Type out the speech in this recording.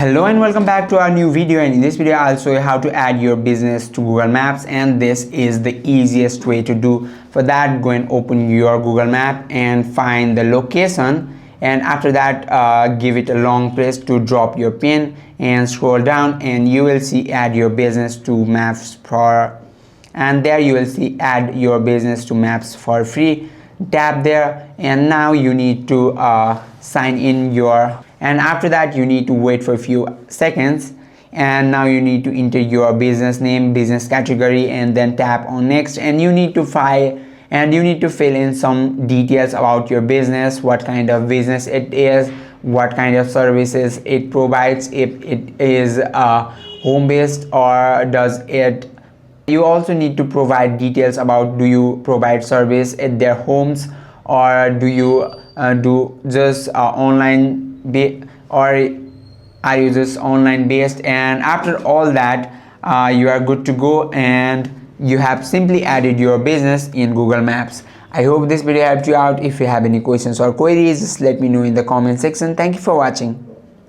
Hello and welcome back to our new video, and in this video I'll show you how to add your business to Google Maps, and this is the easiest way to do. For that, go and open your Google Map and find the location, and after that give it a long press to drop your pin and scroll down, and you will see add your business to maps and there you will see add your business to maps for free. Tap there, and now you need to sign in and after that you need to wait for a few seconds, and now you need to enter your business name, business category, and then tap on next, and you need to fill in some details about your business, what kind of business it is, what kind of services it provides, if it is home based or does it. You also need to provide details about, do you provide service at their homes, or do you do just online or are you just online based. And after all that you are good to go, and you have simply added your business in Google Maps. I hope this video helped you out. If you have any questions or queries, just let me know in the comment section. Thank you for watching.